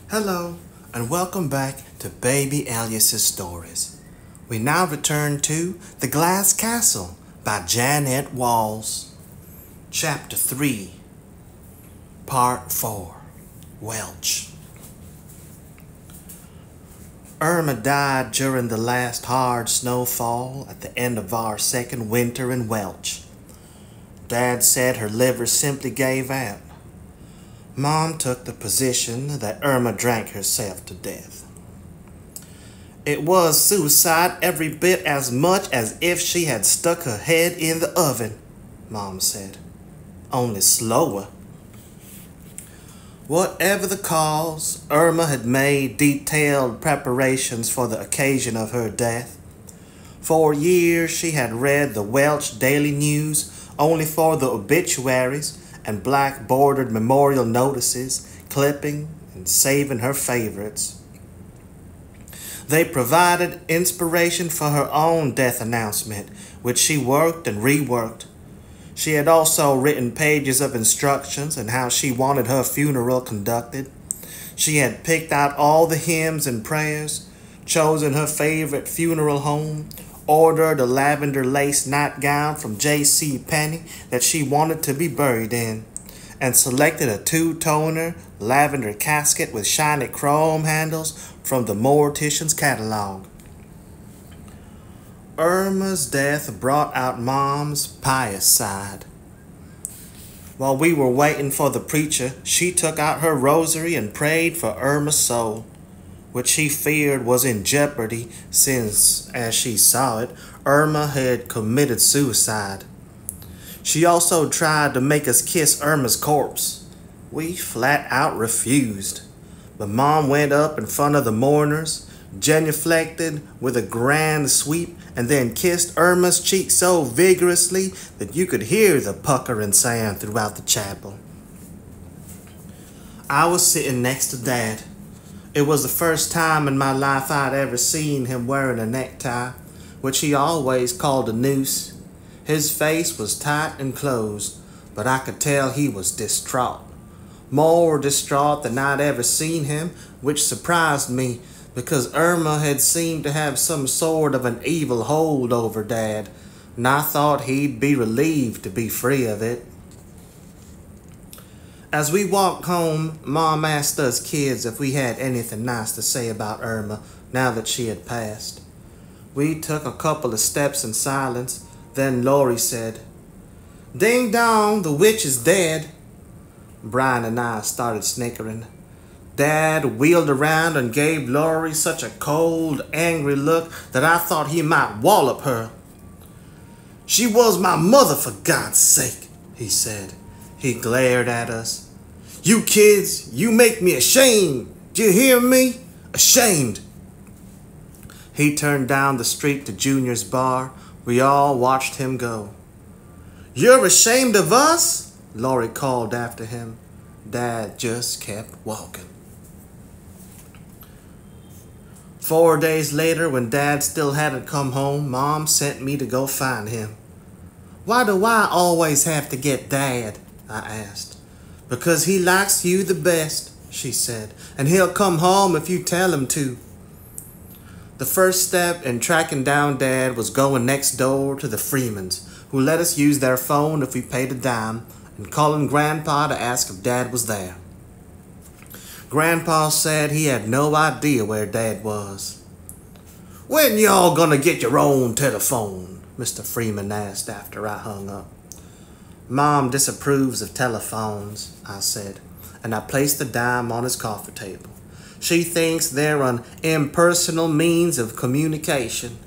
Hello, and welcome back to Baby Alias's Stories. We now return to The Glass Castle by Jeannette Walls. Chapter 3, Part 4, Welch. Irma died during the last hard snowfall at the end of our second winter in Welch. Dad said her liver simply gave out. Mom took the position that Irma drank herself to death. It was suicide every bit as much as if she had stuck her head in the oven, Mom said. Only slower. Whatever the cause, Irma had made detailed preparations for the occasion of her death. For years she had read the Welch Daily News only for the obituaries and black-bordered memorial notices, clipping and saving her favorites. They provided inspiration for her own death announcement, which she worked and reworked. She had also written pages of instructions on how she wanted her funeral conducted. She had picked out all the hymns and prayers, chosen her favorite funeral home, ordered a lavender lace nightgown from J.C. Penney that she wanted to be buried in, and selected a two-toner lavender casket with shiny chrome handles from the mortician's catalog. Irma's death brought out Mom's pious side. While we were waiting for the preacher, she took out her rosary and prayed for Irma's soul, which she feared was in jeopardy since, as she saw it, Irma had committed suicide. She also tried to make us kiss Irma's corpse. We flat out refused. But Mom went up in front of the mourners, genuflected with a grand sweep, and then kissed Irma's cheek so vigorously that you could hear the puckering sound throughout the chapel. I was sitting next to Dad. It was the first time in my life I'd ever seen him wearing a necktie, which he always called a noose. His face was tight and closed, but I could tell he was distraught. More distraught than I'd ever seen him, which surprised me, because Irma had seemed to have some sort of an evil hold over Dad, and I thought he'd be relieved to be free of it. As we walked home, Mom asked us kids if we had anything nice to say about Irma now that she had passed. We took a couple of steps in silence. Then Laurie said, "Ding dong, the witch is dead." Brian and I started snickering. Dad wheeled around and gave Laurie such a cold, angry look that I thought he might wallop her. "She was my mother, for God's sake," he said. He glared at us. "You kids, you make me ashamed. Do you hear me? Ashamed." He turned down the street to Junior's bar. We all watched him go. "You're ashamed of us?" Laurie called after him. Dad just kept walking. 4 days later, when Dad still hadn't come home, Mom sent me to go find him. "Why do I always have to get Dad?" I asked. "Because he likes you the best," she said, "and he'll come home if you tell him to." The first step in tracking down Dad was going next door to the Freemans, who let us use their phone if we paid a dime, and calling Grandpa to ask if Dad was there. Grandpa said he had no idea where Dad was. "When y'all gonna get your own telephone?" Mr. Freeman asked after I hung up. "Mom disapproves of telephones," I said, and I placed the dime on his coffee table. "She thinks they're an impersonal means of communication."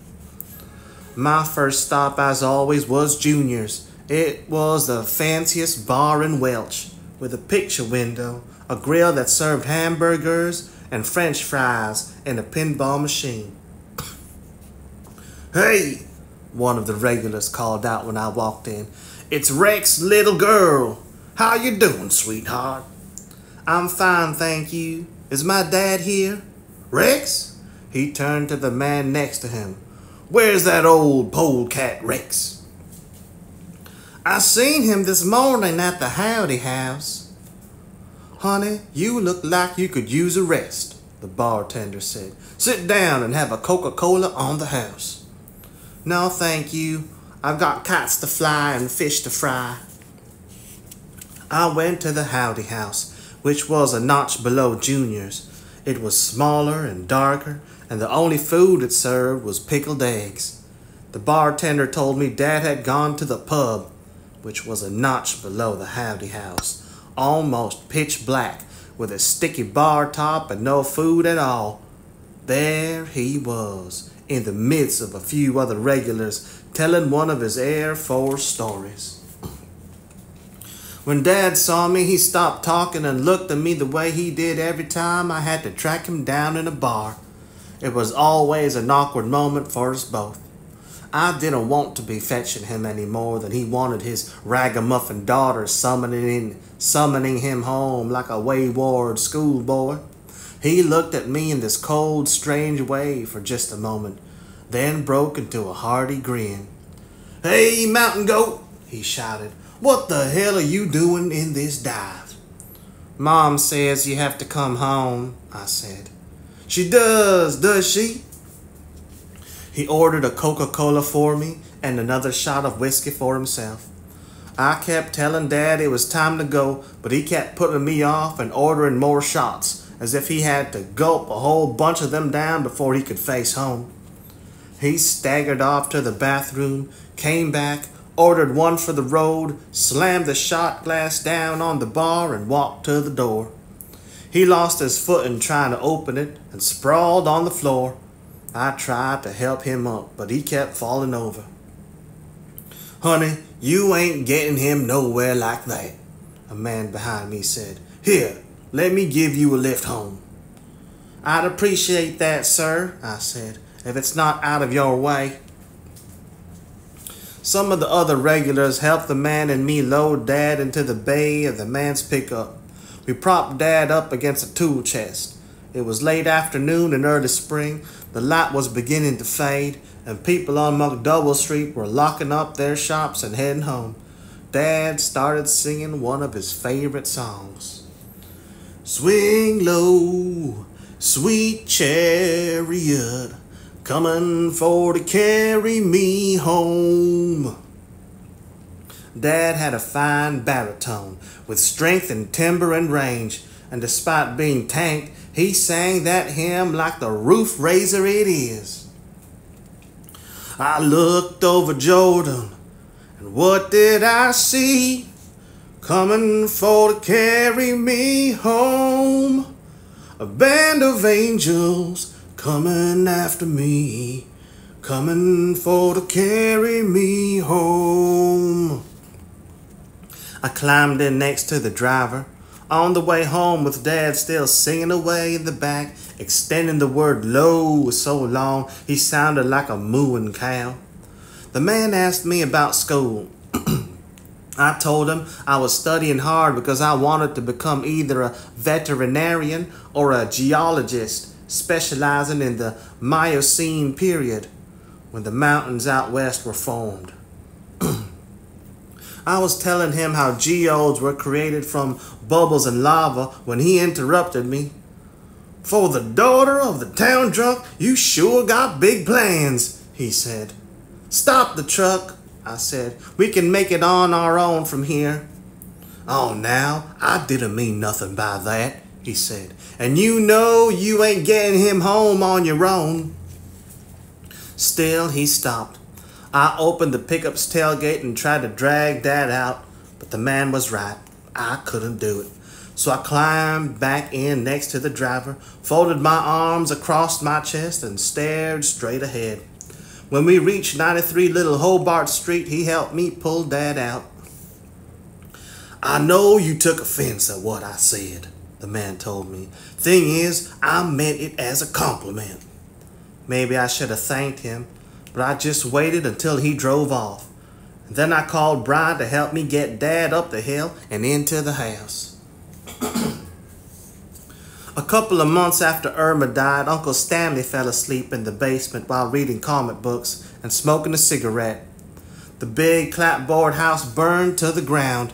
My first stop, as always, was Junior's. It was the fanciest bar in Welch, with a picture window, a grill that served hamburgers and French fries, and a pinball machine. "Hey," one of the regulars called out when I walked in. "It's Rex's little girl. How you doing, sweetheart?" "I'm fine, thank you. Is my dad here?" "Rex?" He turned to the man next to him. "Where's that old polecat Rex?" "I seen him this morning at the Howdy House." "Honey, you look like you could use a rest," the bartender said. "Sit down and have a Coca-Cola on the house." "No, thank you. I've got cats to fly and fish to fry." I went to the Howdy House, which was a notch below Junior's. It was smaller and darker, and the only food it served was pickled eggs. The bartender told me Dad had gone to the pub, which was a notch below the Howdy House, almost pitch black, with a sticky bar top and no food at all. There he was, in the midst of a few other regulars, telling one of his Air Force stories. When Dad saw me, he stopped talking and looked at me the way he did every time I had to track him down in a bar. It was always an awkward moment for us both. I didn't want to be fetching him any more than he wanted his ragamuffin daughter summoning him home like a wayward schoolboy. He looked at me in this cold, strange way for just a moment, then broke into a hearty grin. "Hey, mountain goat," he shouted. "What the hell are you doing in this dive?" "Mom says you have to come home," I said. "She does she?" He ordered a Coca-Cola for me and another shot of whiskey for himself. I kept telling Dad it was time to go, but he kept putting me off and ordering more shots, as if he had to gulp a whole bunch of them down before he could face home. He staggered off to the bathroom, came back, ordered one for the road, slammed the shot glass down on the bar, and walked to the door. He lost his footing trying to open it and sprawled on the floor. I tried to help him up, but he kept falling over. "Honey, you ain't getting him nowhere like that," a man behind me said. "Here, let me give you a lift home." "I'd appreciate that, sir," I said, "if it's not out of your way." Some of the other regulars helped the man and me load Dad into the bay of the man's pickup. We propped Dad up against a tool chest. It was late afternoon in early spring. The light was beginning to fade, and people on McDouble Street were locking up their shops and heading home. Dad started singing one of his favorite songs. "Swing low, sweet chariot, coming for to carry me home." Dad had a fine baritone with strength and timbre and range, and despite being tanked, he sang that hymn like the roof raiser it is. "I looked over Jordan, and what did I see? Coming for to carry me home. A band of angels coming after me, coming for to carry me home." I climbed in next to the driver, on the way home with Dad still singing away in the back, extending the word low so long he sounded like a mooing cow. The man asked me about school. I told him I was studying hard because I wanted to become either a veterinarian or a geologist, specializing in the Miocene period, when the mountains out west were formed. I was telling him how geodes were created from bubbles and lava when he interrupted me. "For the daughter of the town drunk, you sure got big plans," he said. "Stop the truck," I said. "We can make it on our own from here." "Oh, now, I didn't mean nothing by that," he said. "And you know you ain't getting him home on your own." Still, he stopped. I opened the pickup's tailgate and tried to drag Dad out, but the man was right. I couldn't do it. So I climbed back in next to the driver, folded my arms across my chest, and stared straight ahead. When we reached 93 Little Hobart Street, he helped me pull Dad out. "I know you took offense at what I said," the man told me. "Thing is, I meant it as a compliment." Maybe I should have thanked him, but I just waited until he drove off. And then I called Brian to help me get Dad up the hill and into the house. A couple of months after Irma died, Uncle Stanley fell asleep in the basement while reading comic books and smoking a cigarette. The big clapboard house burned to the ground.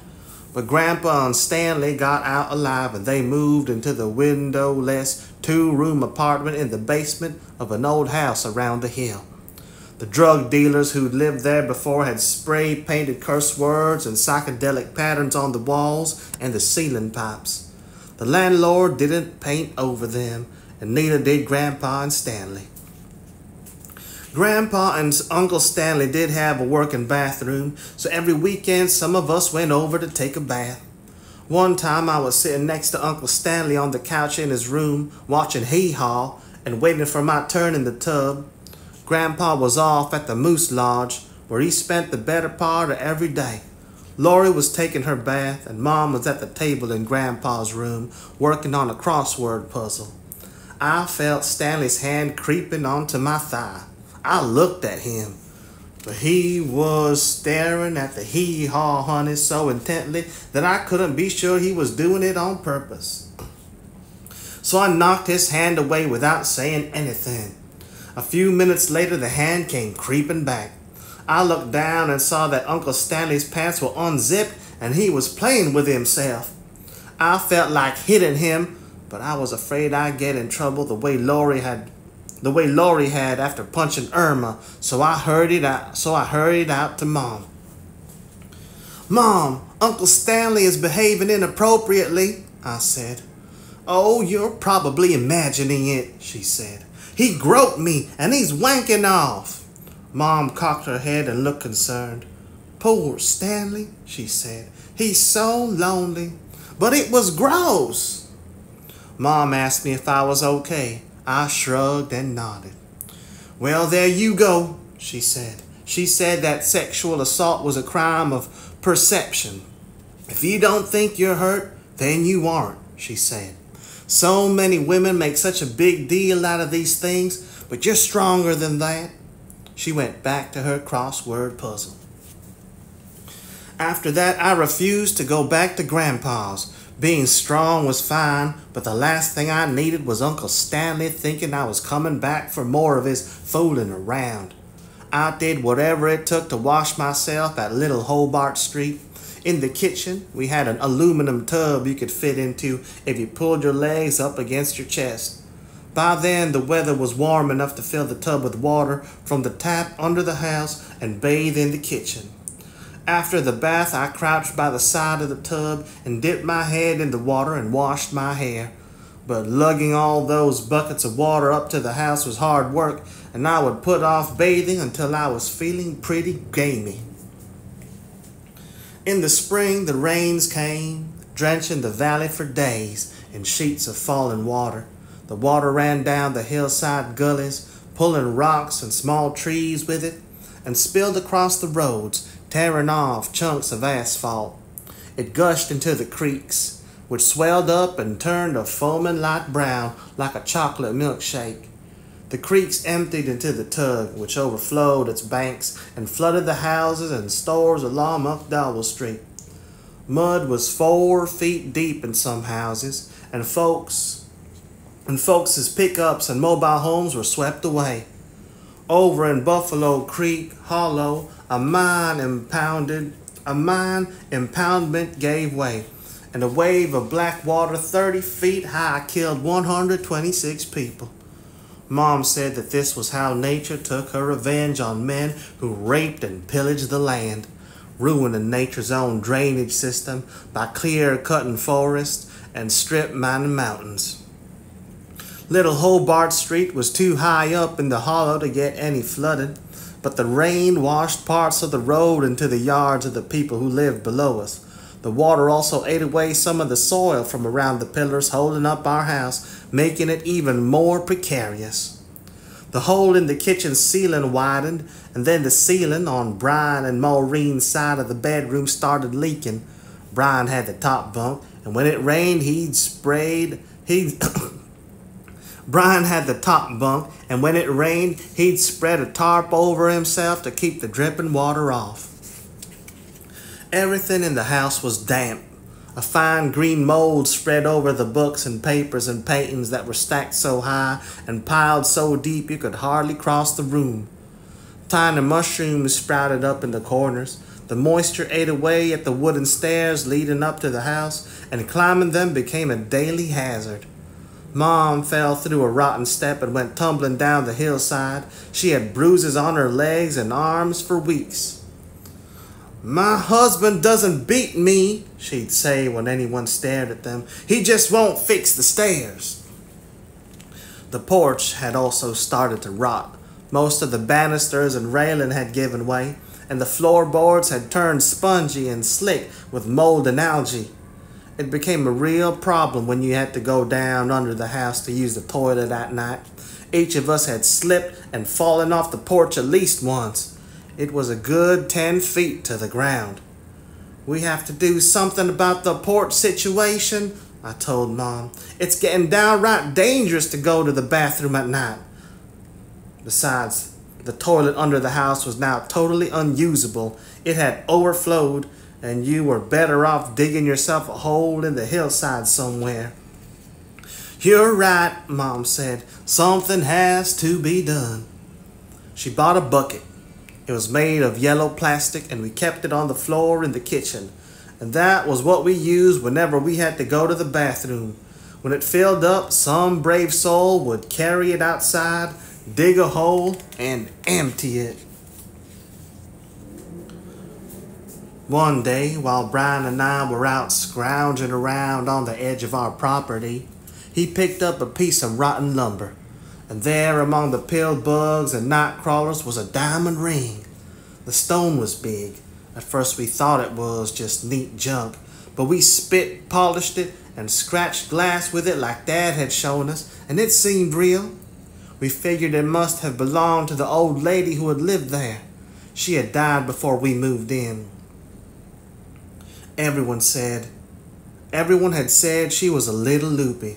But Grandpa and Stanley got out alive and they moved into the windowless two-room apartment in the basement of an old house around the hill. The drug dealers who'd lived there before had spray-painted curse words and psychedelic patterns on the walls and the ceiling pipes. The landlord didn't paint over them, and neither did Grandpa and Stanley. Grandpa and Uncle Stanley did have a working bathroom, so every weekend some of us went over to take a bath. One time I was sitting next to Uncle Stanley on the couch in his room, watching hee-haw and waiting for my turn in the tub. Grandpa was off at the Moose Lodge, where he spent the better part of every day. Lori was taking her bath, and Mom was at the table in Grandpa's room, working on a crossword puzzle. I felt Stanley's hand creeping onto my thigh. I looked at him, but he was staring at the hee-haw honey so intently that I couldn't be sure he was doing it on purpose. So I knocked his hand away without saying anything. A few minutes later, the hand came creeping back. I looked down and saw that Uncle Stanley's pants were unzipped and he was playing with himself. I felt like hitting him, but I was afraid I'd get in trouble the way Lori had after punching Irma, so I hurried out to Mom. "Mom, Uncle Stanley is behaving inappropriately," I said. "Oh, you're probably imagining it," she said. "He groped me and he's wanking off." Mom cocked her head and looked concerned. "Poor Stanley," she said. "He's so lonely. But it was gross." Mom asked me if I was okay. I shrugged and nodded. "Well, there you go," she said. She said that sexual assault was a crime of perception. "If you don't think you're hurt, then you aren't," she said. "So many women make such a big deal out of these things, but you're stronger than that." She went back to her crossword puzzle. After that, I refused to go back to Grandpa's. Being strong was fine, but the last thing I needed was Uncle Stanley thinking I was coming back for more of his fooling around. I did whatever it took to wash myself at Little Hobart Street. In the kitchen, we had an aluminum tub you could fit into if you pulled your legs up against your chest. By then, the weather was warm enough to fill the tub with water from the tap under the house and bathe in the kitchen. After the bath, I crouched by the side of the tub and dipped my head in the water and washed my hair. But lugging all those buckets of water up to the house was hard work, and I would put off bathing until I was feeling pretty gamey. In the spring, the rains came, drenching the valley for days in sheets of falling water. The water ran down the hillside gullies, pulling rocks and small trees with it, and spilled across the roads, tearing off chunks of asphalt. It gushed into the creeks, which swelled up and turned a foaming light brown like a chocolate milkshake. The creeks emptied into the Tug, which overflowed its banks and flooded the houses and stores along McDowell Street. Mud was 4 feet deep in some houses, and folks' pickups and mobile homes were swept away. Over in Buffalo Creek Hollow, a mine impoundment gave way, and a wave of black water 30 feet high killed 126 people. Mom said that this was how nature took her revenge on men who raped and pillaged the land, ruining nature's own drainage system by clear-cutting forests and strip-mining mountains. Little Hobart Street was too high up in the hollow to get any flooded, but the rain washed parts of the road into the yards of the people who lived below us. The water also ate away some of the soil from around the pillars holding up our house, making it even more precarious. The hole in the kitchen ceiling widened, and then the ceiling on Brian and Maureen's side of the bedroom started leaking. Brian had the top bunk, and when it rained, Brian had the top bunk, and when it rained, he'd spread a tarp over himself to keep the dripping water off. Everything in the house was damp. A fine green mold spread over the books and papers and paintings that were stacked so high and piled so deep you could hardly cross the room. Tiny mushrooms sprouted up in the corners. The moisture ate away at the wooden stairs leading up to the house, and climbing them became a daily hazard. Mom fell through a rotten step and went tumbling down the hillside. She had bruises on her legs and arms for weeks. "My husband doesn't beat me," she'd say when anyone stared at them. "He just won't fix the stairs." The porch had also started to rot. Most of the banisters and railing had given way, and the floorboards had turned spongy and slick with mold and algae. It became a real problem when you had to go down under the house to use the toilet at night. Each of us had slipped and fallen off the porch at least once. It was a good 10 feet to the ground. "We have to do something about the porch situation," I told Mom. "It's getting downright dangerous to go to the bathroom at night." Besides, the toilet under the house was now totally unusable. It had overflowed, and you were better off digging yourself a hole in the hillside somewhere. "You're right," Mom said. "Something has to be done." She bought a bucket. It was made of yellow plastic, and we kept it on the floor in the kitchen. And that was what we used whenever we had to go to the bathroom. When it filled up, some brave soul would carry it outside, dig a hole, and empty it. One day, while Brian and I were out scrounging around on the edge of our property, he picked up a piece of rotten lumber. And there among the pill bugs and night crawlers was a diamond ring. The stone was big. At first we thought it was just neat junk, but we spit polished it and scratched glass with it like Dad had shown us, and it seemed real. We figured it must have belonged to the old lady who had lived there. She had died before we moved in. Everyone had said she was a little loopy.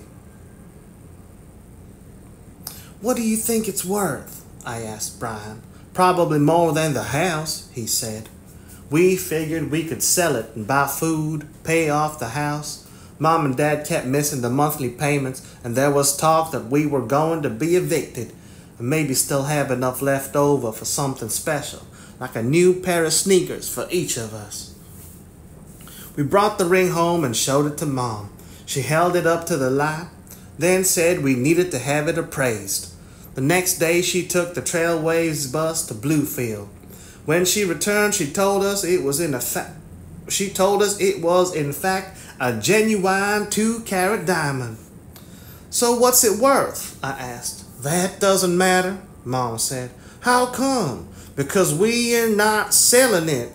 "What do you think it's worth?" I asked Brian. "Probably more than the house," he said. We figured we could sell it and buy food, pay off the house. Mom and Dad kept missing the monthly payments, and there was talk that we were going to be evicted and maybe still have enough left over for something special, like a new pair of sneakers for each of us. We brought the ring home and showed it to Mom. She held it up to the light, then said we needed to have it appraised. The next day she took the Trailways bus to Bluefield. When she returned, she told us it was in fact a genuine 2-carat diamond. "So what's it worth?" I asked. "That doesn't matter," Mom said. "How come?" "Because we're not selling it."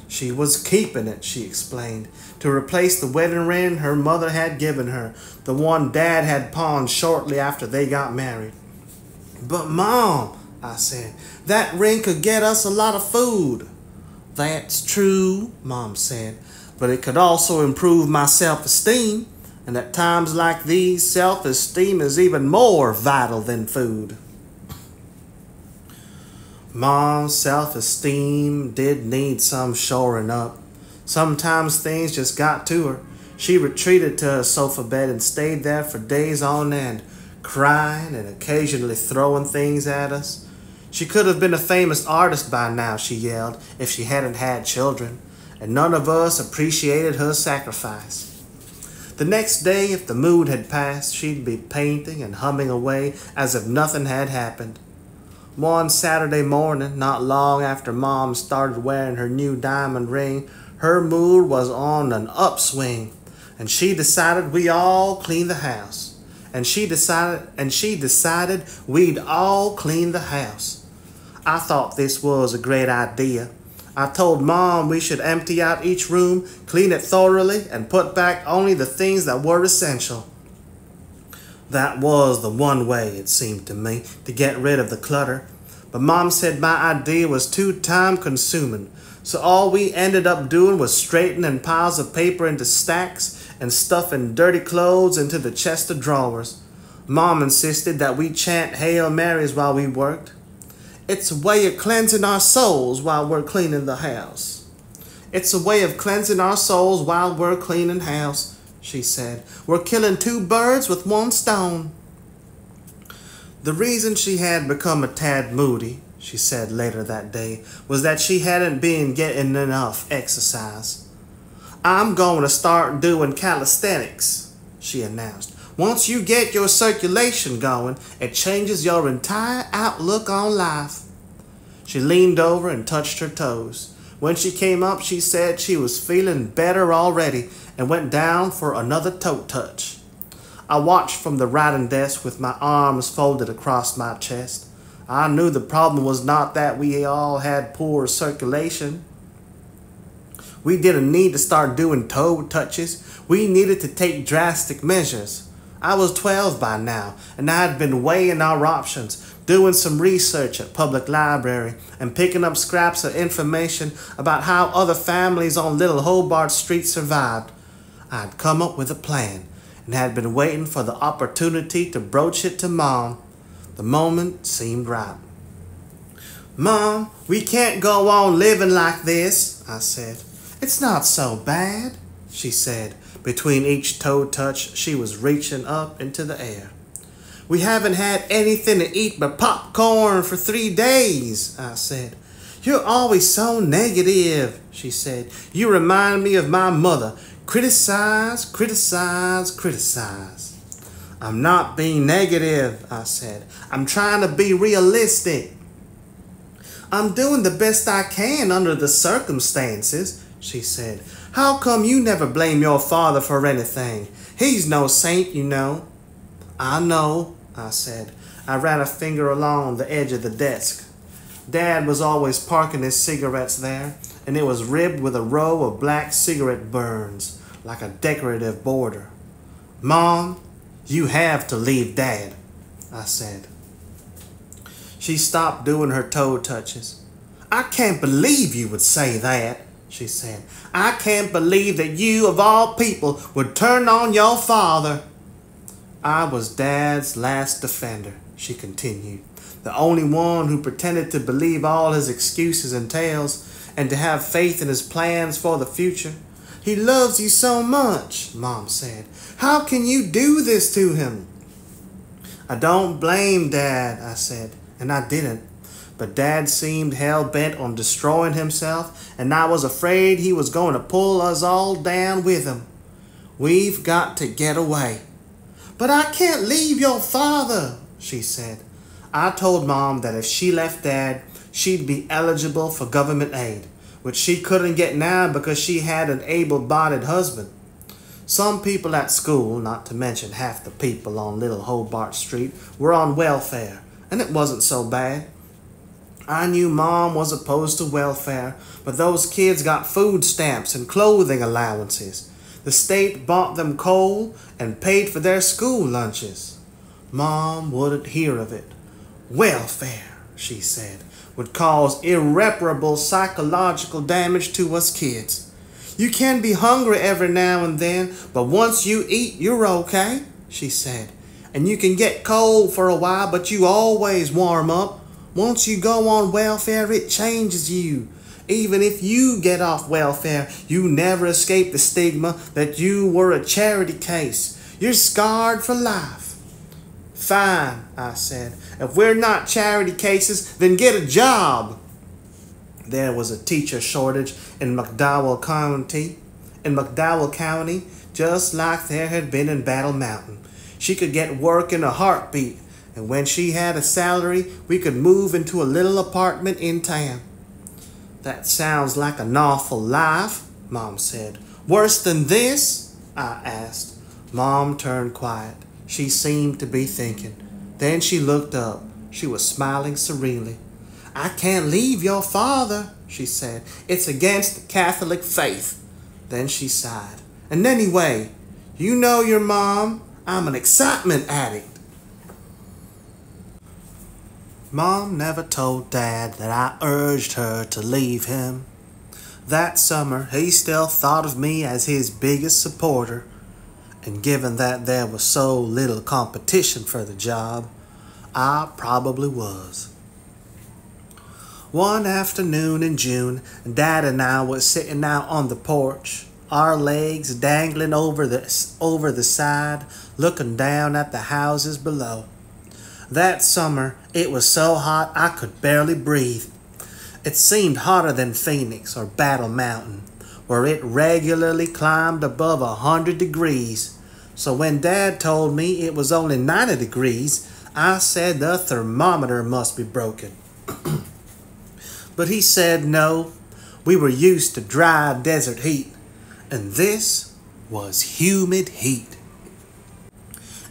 She was keeping it, she explained, to replace the wedding ring her mother had given her, the one Dad had pawned shortly after they got married. "But Mom," I said, "that ring could get us a lot of food." "That's true," Mom said, "but it could also improve my self-esteem, and at times like these, self-esteem is even more vital than food." Mom's self-esteem did need some shoring up. Sometimes things just got to her. She retreated to her sofa bed and stayed there for days on end, crying and occasionally throwing things at us. She could have been a famous artist by now, she yelled, if she hadn't had children, and none of us appreciated her sacrifice. The next day, if the mood had passed, she'd be painting and humming away as if nothing had happened. One Saturday morning, not long after Mom started wearing her new diamond ring, her mood was on an upswing, and she decided we all clean the house. And she decided we'd all clean the house. I thought this was a great idea. I told Mom we should empty out each room, clean it thoroughly, and put back only the things that were essential. That was the one way, it seemed to me, to get rid of the clutter. But Mom said my idea was too time-consuming, so all we ended up doing was straightening piles of paper into stacks and stuffing dirty clothes into the chest of drawers. Mom insisted that we chant Hail Marys while we worked. "It's a way of cleansing our souls while we're cleaning the house." "It's a way of cleansing our souls while we're cleaning house," she said. "We're killing 2 birds with 1 stone. The reason she had become a tad moody, she said later that day, was that she hadn't been getting enough exercise. "I'm going to start doing calisthenics," she announced. "Once you get your circulation going, it changes your entire outlook on life." She leaned over and touched her toes. When she came up, she said she was feeling better already and went down for another toe touch. I watched from the writing desk with my arms folded across my chest. I knew the problem was not that we all had poor circulation. We didn't need to start doing toe touches. We needed to take drastic measures. I was 12 by now, and I had been weighing our options, doing some research at public library, and picking up scraps of information about how other families on Little Hobart Street survived. I had come up with a plan, and had been waiting for the opportunity to broach it to Mom. The moment seemed right. "Mom, we can't go on living like this," I said. "It's not so bad," she said. Between each toe touch, she was reaching up into the air. "We haven't had anything to eat but popcorn for 3 days," I said. "You're always so negative," she said. "You remind me of my mother. Criticize, criticize, criticize." "I'm not being negative," I said. "I'm trying to be realistic." "I'm doing the best I can under the circumstances," she said. "How come you never blame your father for anything? He's no saint, you know." "I know," I said. I ran a finger along the edge of the desk. Dad was always parking his cigarettes there, and it was ribbed with a row of black cigarette burns, like a decorative border. "Mom, you have to leave Dad," I said. She stopped doing her toe touches. "I can't believe you would say that," she said. "I can't believe that you, of all people, would turn on your father." "I was Dad's last defender," she continued. "The only one who pretended to believe all his excuses and tales, and to have faith in his plans for the future. He loves you so much," Mom said. "How can you do this to him?" "I don't blame Dad," I said, and I didn't. But Dad seemed hell-bent on destroying himself, and I was afraid he was going to pull us all down with him. "We've got to get away." "But I can't leave your father," she said. I told Mom that if she left Dad, she'd be eligible for government aid, which she couldn't get now because she had an able-bodied husband. Some people at school, not to mention half the people on Little Hobart Street, were on welfare, and it wasn't so bad. I knew Mom was opposed to welfare, but those kids got food stamps and clothing allowances. The state bought them coal and paid for their school lunches. Mom wouldn't hear of it. "Welfare," she said, "would cause irreparable psychological damage to us kids. You can be hungry every now and then, but once you eat, you're okay," she said. "And you can get cold for a while, but you always warm up. Once you go on welfare, it changes you. Even if you get off welfare, you never escape the stigma that you were a charity case. You're scarred for life." "Fine," I said. "If we're not charity cases, then get a job." There was a teacher shortage in McDowell County, just like there had been in Battle Mountain. She could get work in a heartbeat, and when she had a salary, we could move into a little apartment in town. "That sounds like an awful life," Mom said. "Worse than this?" I asked. Mom turned quiet. She seemed to be thinking. Then she looked up. She was smiling serenely. "I can't leave your father," she said. "It's against the Catholic faith." Then she sighed. "And anyway, you know your mom. I'm an excitement addict." Mom never told Dad that I urged her to leave him. That summer, he still thought of me as his biggest supporter, and given that there was so little competition for the job, I probably was. One afternoon in June, Dad and I were sitting out on the porch, our legs dangling over the side, looking down at the houses below. That summer, it was so hot I could barely breathe. It seemed hotter than Phoenix or Battle Mountain, where it regularly climbed above 100 degrees. So when Dad told me it was only 90 degrees, I said the thermometer must be broken. But he said no, we were used to dry desert heat, and this was humid heat.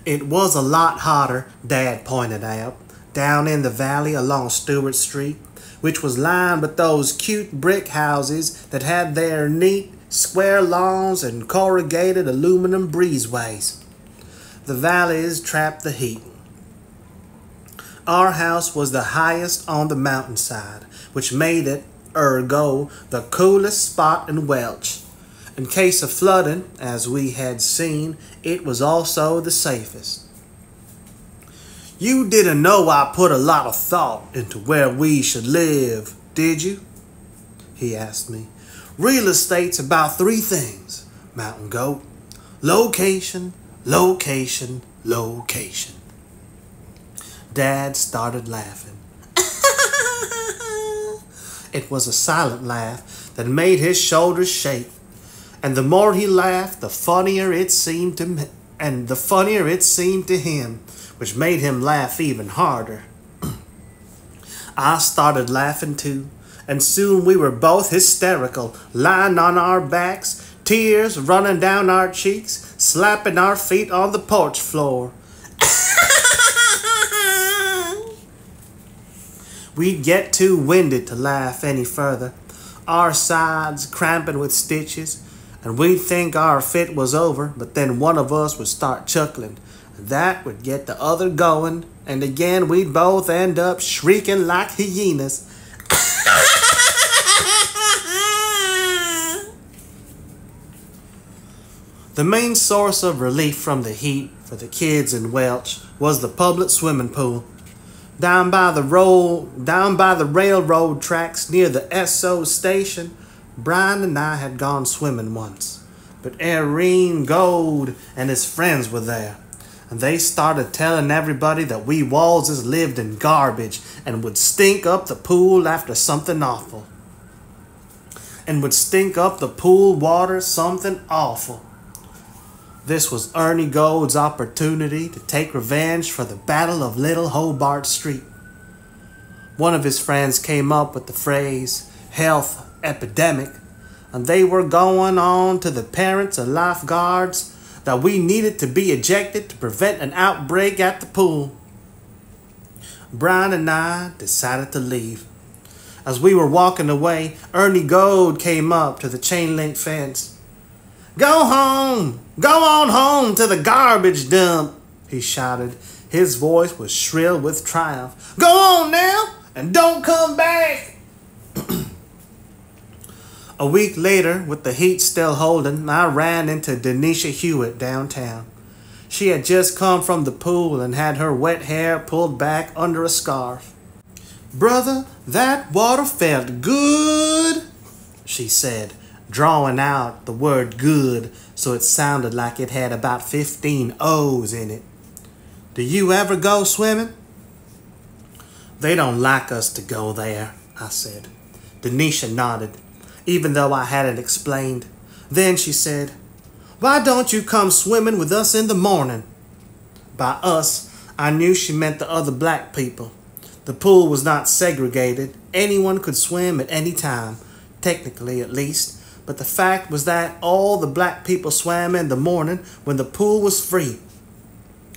It was a lot hotter, Dad pointed out, down in the valley along Stewart Street, which was lined with those cute brick houses that had their neat, square lawns and corrugated aluminum breezeways. The valleys trapped the heat. Our house was the highest on the mountainside, which made it, ergo, the coolest spot in Welch. In case of flooding, as we had seen, it was also the safest. You didn't know I put a lot of thought into where we should live, did you? He asked me. Real estate's about three things, Mountain Goat. Location, location, location. Dad started laughing. It was a silent laugh that made his shoulders shake. And the more he laughed, the funnier it seemed to me, and the funnier it seemed to him, which made him laugh even harder. I started laughing too, and soon we were both hysterical, lying on our backs, tears running down our cheeks, slapping our feet on the porch floor. We'd get too winded to laugh any further, our sides cramping with stitches, and we'd think our fit was over, but then one of us would start chuckling. That would get the other going, and again we'd both end up shrieking like hyenas. The main source of relief from the heat for the kids in Welch was the public swimming pool. Down by the railroad tracks near the SO station, Brian and I had gone swimming once, but Irene Gold and his friends were there, and they started telling everybody that we Wallses lived in garbage and would stink up the pool after something awful. And would stink up the pool water something awful. This was Ernie Gold's opportunity to take revenge for the Battle of Little Hobart Street. One of his friends came up with the phrase, health epidemic, and they were going on to the parents and lifeguards that we needed to be ejected to prevent an outbreak at the pool. Brian and I decided to leave. As we were walking away, Ernie Gold came up to the chain link fence. Go home! Go on home to the garbage dump! He shouted. His voice was shrill with triumph. Go on now, and don't come back! A week later, with the heat still holding, I ran into Denisha Hewitt downtown. She had just come from the pool and had her wet hair pulled back under a scarf. Brother, that water felt good, she said, drawing out the word good so it sounded like it had about 15 O's in it. Do you ever go swimming? They don't like us to go there, I said. Denisha nodded, even though I hadn't explained. Then she said, why don't you come swimming with us in the morning? By us, I knew she meant the other black people. The pool was not segregated. Anyone could swim at any time, technically at least. But the fact was that all the black people swam in the morning when the pool was free.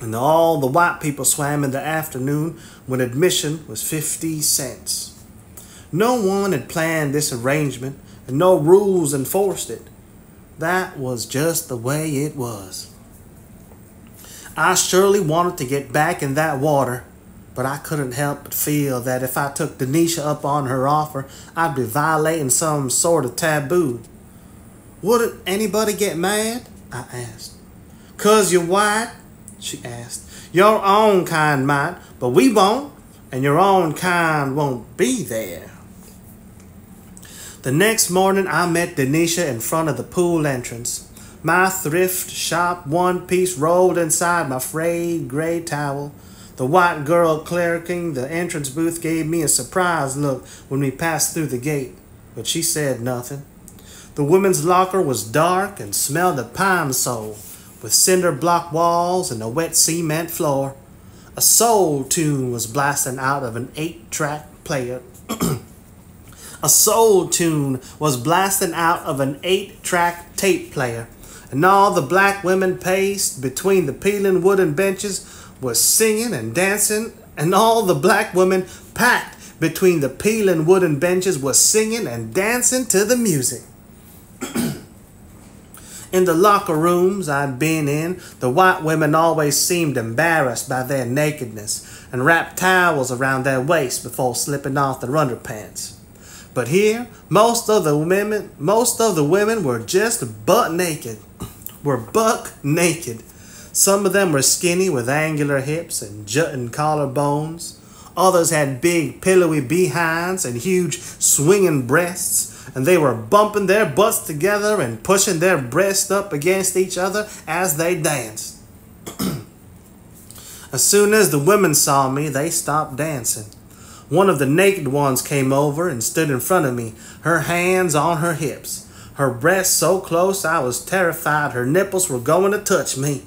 And all the white people swam in the afternoon when admission was 50 cents. No one had planned this arrangement and no rules enforced it. That was just the way it was. I surely wanted to get back in that water, but I couldn't help but feel that if I took Denisha up on her offer, I'd be violating some sort of taboo. Wouldn't anybody get mad? I asked. 'Cause you're white? She asked. Your own kind might, but we won't, and your own kind won't be there. The next morning, I met Denisha in front of the pool entrance. My thrift shop one-piece rolled inside my frayed gray towel. The white girl clerking the entrance booth gave me a surprised look when we passed through the gate, but she said nothing. The women's locker was dark and smelled of pine sol, with cinder block walls and a wet cement floor. A soul tune was blasting out of an 8-track player. A soul tune was blasting out of an 8-track tape player, and all the black women paced between the peeling wooden benches was singing and dancing, and all the black women packed between the peeling wooden benches was singing and dancing to the music. In the locker rooms I'd been in, the white women always seemed embarrassed by their nakedness and wrapped towels around their waists before slipping off their underpants. But here, most of the women were just buck naked. Some of them were skinny with angular hips and jutting collarbones. Others had big pillowy behinds and huge swinging breasts, and they were bumping their butts together and pushing their breasts up against each other as they danced. As soon as the women saw me, they stopped dancing. One of the naked ones came over and stood in front of me, her hands on her hips, her breasts so close I was terrified her nipples were going to touch me.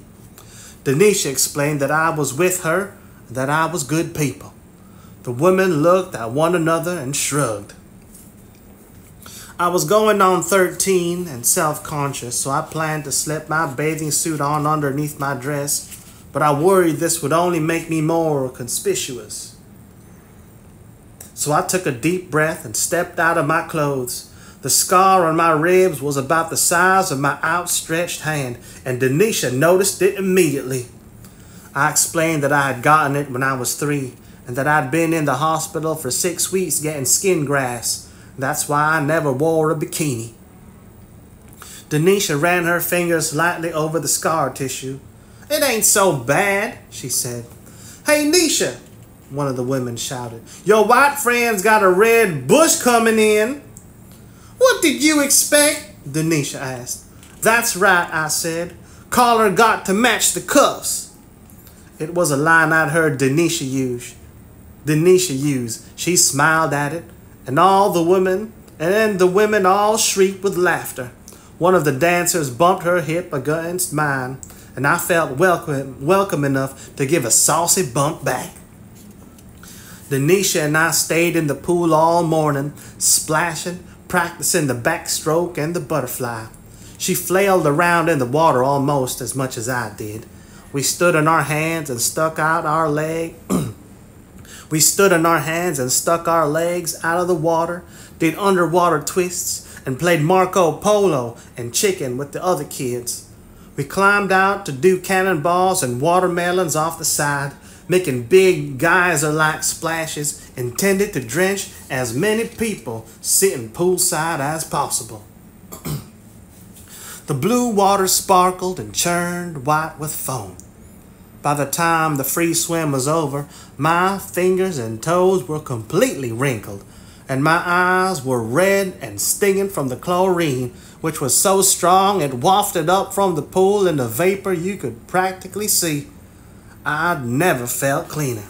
Denisha explained that I was with her, that I was good people. The women looked at one another and shrugged. I was going on 13 and self-conscious, so I planned to slip my bathing suit on underneath my dress, but I worried this would only make me more conspicuous. So I took a deep breath and stepped out of my clothes. The scar on my ribs was about the size of my outstretched hand, and Denisha noticed it immediately. I explained that I had gotten it when I was 3, and that I'd been in the hospital for 6 weeks getting skin grafts. That's why I never wore a bikini. Denisha ran her fingers lightly over the scar tissue. "It ain't so bad," she said. "Hey, Nisha," one of the women shouted, "your white friend's got a red bush coming in." "What did you expect?" Denisha asked. "That's right," I said. "Collar got to match the cuffs." It was a line I'd heard Denisha use. She smiled at it, and the women all shrieked with laughter. One of the dancers bumped her hip against mine, and I felt welcome enough to give a saucy bump back. Denisha and I stayed in the pool all morning, splashing, practicing the backstroke and the butterfly. She flailed around in the water almost as much as I did. We stood on our hands and stuck out our legs. We stood on our hands and stuck our legs out of the water, did underwater twists, and played Marco Polo and chicken with the other kids. We climbed out to do cannonballs and watermelons off the side, making big geyser-like splashes intended to drench as many people sitting poolside as possible. The blue water sparkled and churned white with foam. By the time the free swim was over, my fingers and toes were completely wrinkled, and my eyes were red and stinging from the chlorine, which was so strong it wafted up from the pool in a vapor you could practically see. I'd never felt cleaner.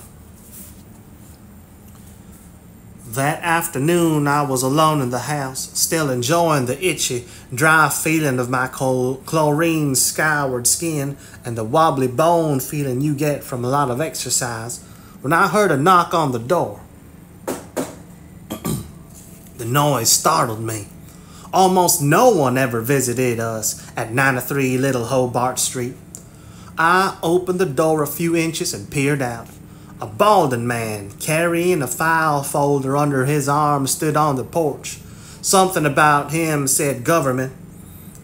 That afternoon, I was alone in the house, still enjoying the itchy, dry feeling of my chlorine-scoured skin and the wobbly bone feeling you get from a lot of exercise, when I heard a knock on the door. The noise startled me. Almost no one ever visited us at 93 Little Hobart Street. I opened the door a few inches and peered out. A balding man, carrying a file folder under his arm, stood on the porch. Something about him said government,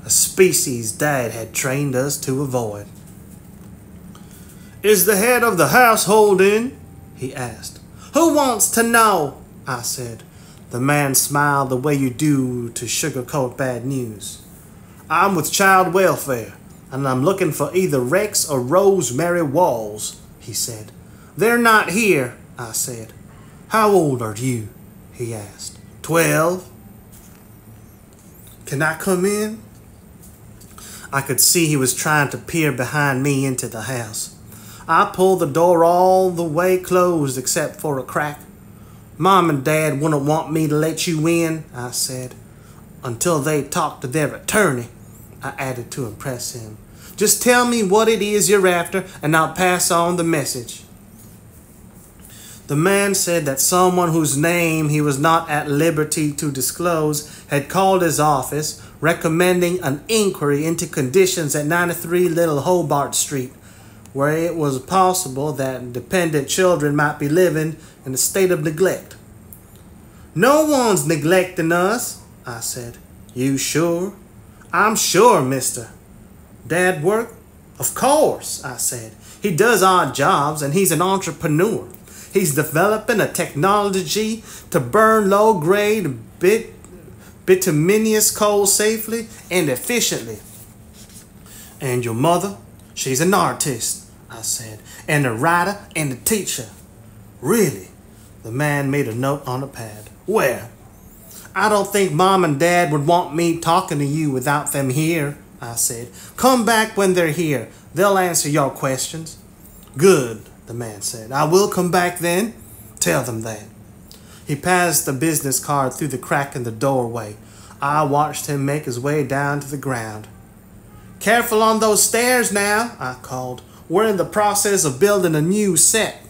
a species Dad had trained us to avoid. "Is the head of the household in?" he asked. "Who wants to know?" I said. The man smiled the way you do to sugarcoat bad news. "I'm with Child Welfare, and I'm looking for either Rex or Rosemary Walls," he said. "They're not here," I said. "How old are you?" he asked. 12. "Can I come in?" I could see he was trying to peer behind me into the house. I pulled the door all the way closed except for a crack. Mom and Dad wouldn't want me to let you in, I said, until they talked to their attorney, I added to impress him. Just tell me what it is you're after and I'll pass on the message. The man said that someone whose name he was not at liberty to disclose had called his office recommending an inquiry into conditions at 93 Little Hobart Street, where it was possible that dependent children might be living in a state of neglect. No one's neglecting us, I said. You sure? I'm sure, mister. Dad work? Of course, I said. He does odd jobs and he's an entrepreneur. He's developing a technology to burn low-grade bituminous coal safely and efficiently. And your mother? She's an artist, I said, and a writer and a teacher. Really? The man made a note on a pad. Where? I don't think Mom and Dad would want me talking to you without them here, I said. Come back when they're here. They'll answer your questions. Good, the man said. I will come back then. Tell them that. He passed the business card through the crack in the doorway. I watched him make his way down to the ground. Careful on those stairs now, I called. We're in the process of building a new set.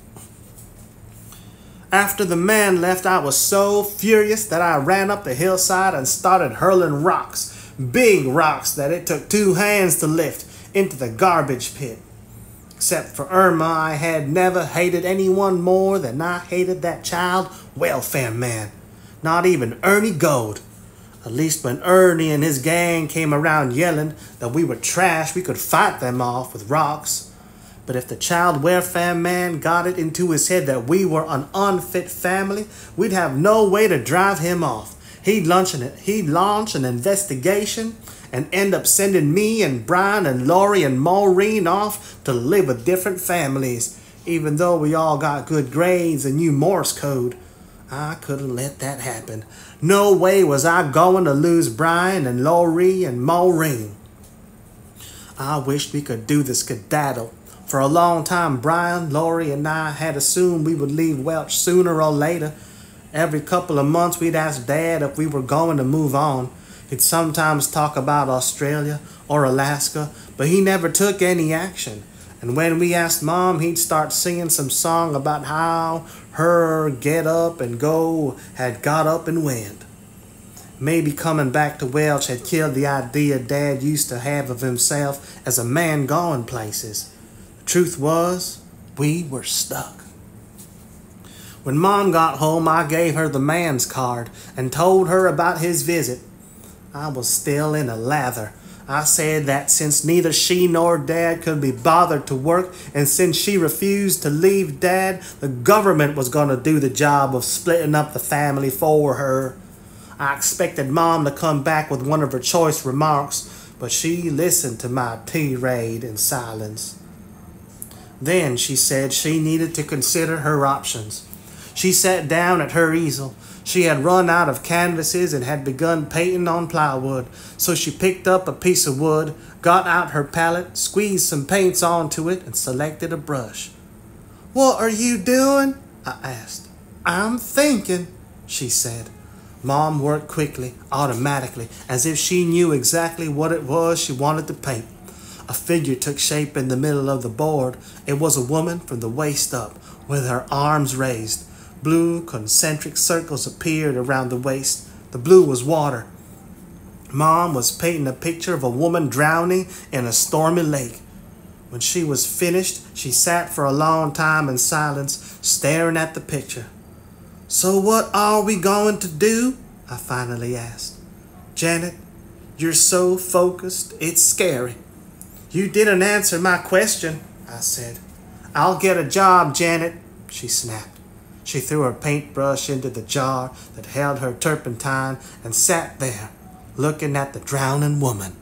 After the man left, I was so furious that I ran up the hillside and started hurling rocks, big rocks that it took 2 hands to lift, into the garbage pit. Except for Irma, I had never hated anyone more than I hated that child welfare man. Not even Ernie Gold. At least when Ernie and his gang came around yelling that we were trash, we could fight them off with rocks. But if the child welfare man got it into his head that we were an unfit family, we'd have no way to drive him off. He'd launch an investigation and end up sending me and Brian and Laurie and Maureen off to live with different families, even though we all got good grades and knew Morse code. I couldn't let that happen. No way was I going to lose Brian and Laurie and Maureen. I wished we could do the skedaddle. For a long time, Brian, Laurie, and I had assumed we would leave Welch sooner or later. Every couple of months, we'd ask Dad if we were going to move on. He'd sometimes talk about Australia or Alaska, but he never took any action. And when we asked Mom, he'd start singing some song about how her get up and go had got up and went. Maybe coming back to Welch had killed the idea Dad used to have of himself as a man going places. The truth was, we were stuck. When Mom got home, I gave her the man's card and told her about his visit. I was still in a lather. I said that since neither she nor Dad could be bothered to work, and since she refused to leave Dad, the government was going to do the job of splitting up the family for her. I expected Mom to come back with one of her choice remarks, but she listened to my tirade in silence. Then she said she needed to consider her options. She sat down at her easel. She had run out of canvases and had begun painting on plywood, so she picked up a piece of wood, got out her palette, squeezed some paints onto it, and selected a brush. "What are you doing?" I asked. "I'm thinking," she said. Mom worked quickly, automatically, as if she knew exactly what it was she wanted to paint. A figure took shape in the middle of the board. It was a woman from the waist up, with her arms raised. Blue concentric circles appeared around the waist. The blue was water. Mom was painting a picture of a woman drowning in a stormy lake. When she was finished, she sat for a long time in silence, staring at the picture. "So what are we going to do?" I finally asked. "Janet, you're so focused, it's scary." "You didn't answer my question," I said. "I'll get a job, Janet," she snapped. She threw her paintbrush into the jar that held her turpentine and sat there, looking at the drowning woman.